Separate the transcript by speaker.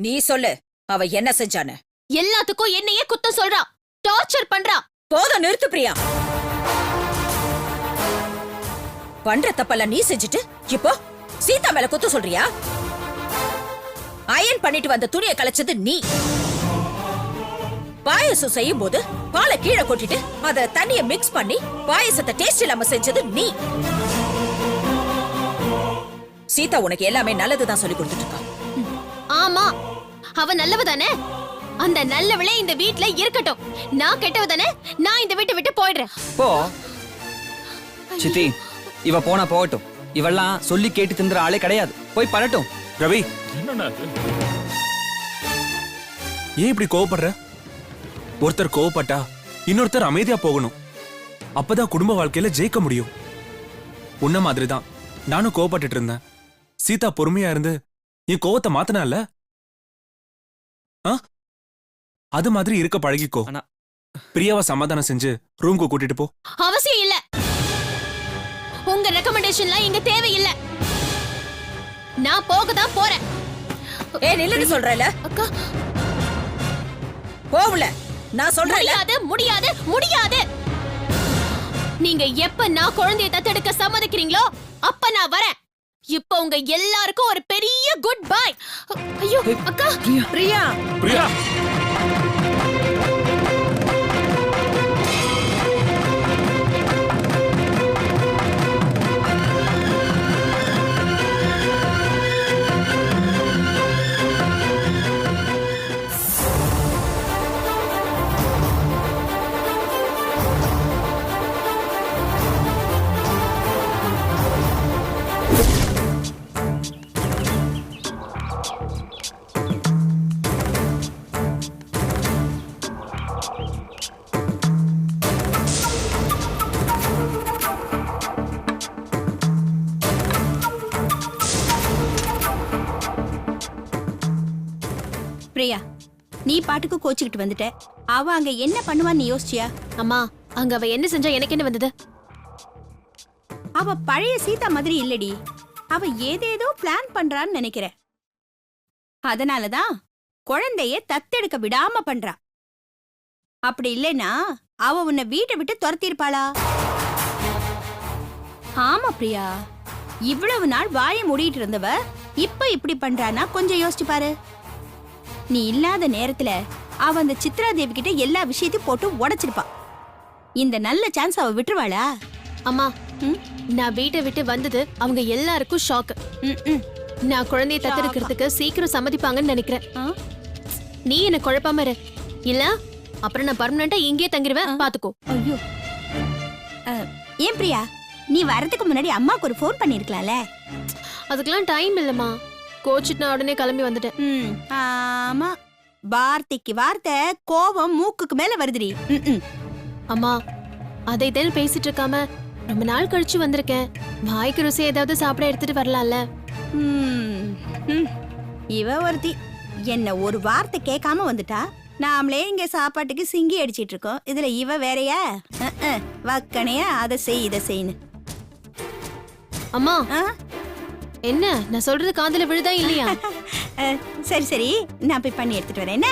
Speaker 1: நீ சொல்லு, அவ என்ன செஞ்சான்னு.
Speaker 2: எல்லாத்துக்கும் என்னையே குத்தம் சொல்றா, டார்ச்சர் பண்றா.
Speaker 1: போதும், நிறுத்து பிரியா. பண்ற தப்பெல்லாம் நீ செஞ்சுட்டு இப்போ சீதா மேல குத்த சொல்றியா? அயன் பண்ணிட்டு வந்த துணியை கலைச்சது நீ. பாயசம் செய்யும் போது பாலை கீழே கொட்டிட்டு அத தண்ணிய மிக்ஸ் பண்ணி பாயசத்தை டேஸ்ட் இல்லாம செஞ்சது நீ. சீதா உனக்கு எல்லாமே நல்லதுதான் சொல்லி கொடுத்துட்டு இருக்கா.
Speaker 2: ஆமா, அவ நல்லவ தானே. அந்த நல்லவளே இந்த வீட்ல இருக்கட்டும். நான் கெட்டவ தானே. நான் இந்த வீட்டை விட்டு போயிடுறேன்.
Speaker 3: போ சித்தி, இவ போனா போகட்டும். இவெல்லாம் சொல்லி கேட்டு தின்ற ஆளே கிடையாது. போய் பண்ணட்டும்.
Speaker 4: ரவி,
Speaker 5: என்னண்ணா அது?
Speaker 4: ஏன் இப்படி கோவப்படுற? ஒருத்தர் கோவப்பட்டா இன்னொருத்தர் அமைதியா போகணும். அப்பதான் குடும்ப வாழ்க்கையில ஜெயிக்க முடியும். உன்ன மாதிரிதான் நானும் கோவப்பட்டுட்டு இருந்தேன். சீதா பொறுமையா இருந்து என் கோவத்தை மாத்தினால. அது மாதிரி இருக்க பழகிக்கோ. பிரியாவை சமாதானம் செஞ்சு ரூம்க்கு கூட்டிட்டு போ.
Speaker 2: அவசியம் இல்ல. உங்க ரெக்கமெண்டேஷன்லாம் இங்க தேவையில்லை. நான் போகதான் போறேன்.
Speaker 1: நில்லுன்னு சொல்றல.
Speaker 2: அக்கா,
Speaker 1: போவல. நான் சொல்றேன்.
Speaker 2: முடியாது, முடியாது, முடியாது. நீங்க எப்ப நான் குழந்தையை தத்தெடுக்க சம்மதிக்கிறீங்களோ அப்ப நான் வரேன். இப்ப உங்க எல்லாருக்கும் ஒரு பெரிய குட் பை. ஐயோ அக்கா.
Speaker 1: பிரியா,
Speaker 5: பிரியா,
Speaker 6: பிரியா, நீ பாட்டுக்கு கோச்சிக்கிட்டு வந்துட்ட. அவ அங்க என்ன பண்ணுவான்னு யோசிச்சியா?
Speaker 2: அம்மா, அங்க அவ என்ன செஞ்சா எனக்கு என்ன வந்தது?
Speaker 6: அவ பழைய சீதா மாதிரி இல்லடி. அவ ஏதேதோ பிளான் பண்றான்னு நினைக்கிறேன். அதனாலதான் குழந்தைய தத்தெடுக்க விடாம பண்றா. அப்படி இல்லைன்னா அவ உன்னை வீட்டை விட்டு துரத்திருப்பாளா? ஆமா பிரியா, இவ்வளவு நாள் வாயை மூடிட்டு இருந்தவ இப்ப இப்படி பண்றானா கொஞ்சம் யோசிச்சு பாரு. நீ இல்லாத நேரத்துல அவ அந்த சித்ரா தேவி கிட்ட எல்லா விஷயத்தையும் போட்டு உடைச்சிருப்பா. இந்த நல்ல சான்ஸ் அவ விட்டுருவாளா?
Speaker 2: அம்மா, நான் வீட்டை விட்டு வந்தது அவங்க எல்லாருக்கும் ஷாக். நான் குழந்தையை தத்தெடுக்கிறதுக்கு சீக்கிரம் சம்மதிப்பாங்கன்னு நினைக்கிறேன். நீ என்ன குழப்பாம இரு. இல்ல அப்புறம் நான் பர்மனண்டா இங்கேயே தங்கிடுவேன். பாத்துக்கோ.
Speaker 6: ஐயோ, ஏன் பிரியா, நீ வரதுக்கு முன்னாடி அம்மாக்கு ஒரு ஃபோன் பண்ணிருக்கலாம்ல?
Speaker 2: அதுக்கெல்லாம் டைம் இல்லம்மா. கோச்சிட்டு நான் உடனே கிளம்பி வந்துட்டேன்.
Speaker 6: ஆமா, வார்த்தைக்கு வார்த்தை கோபம் மூக்குக்கு மேல வருதுடி.
Speaker 2: அம்மா, அதை இதெல்லாம் பேசிட்டு இருக்காம ரொம்ப நாள் கழிச்சு வந்திருக்கேன். வாய்க்கு ருசி ஏதாவது சாப்பிட எடுத்துட்டு வரலாம்ல.
Speaker 6: இவ ஒருத்தி என்ன ஒரு வார்த்தை கேட்காம வந்துட்டா. நாமளே இங்க சாப்பாட்டுக்கு சிங்கி அடிச்சிட்டு இருக்கோம். இதுல இவ வேறையா? வக்கனையா அதை செய் இதை செய்யு.
Speaker 2: அம்மா, என்ன நான் சொல்றது காதுல விழுதா இல்லையா?
Speaker 6: சரி சரி, நான் போய் பண்ணி எடுத்துட்டு வரேன். என்ன?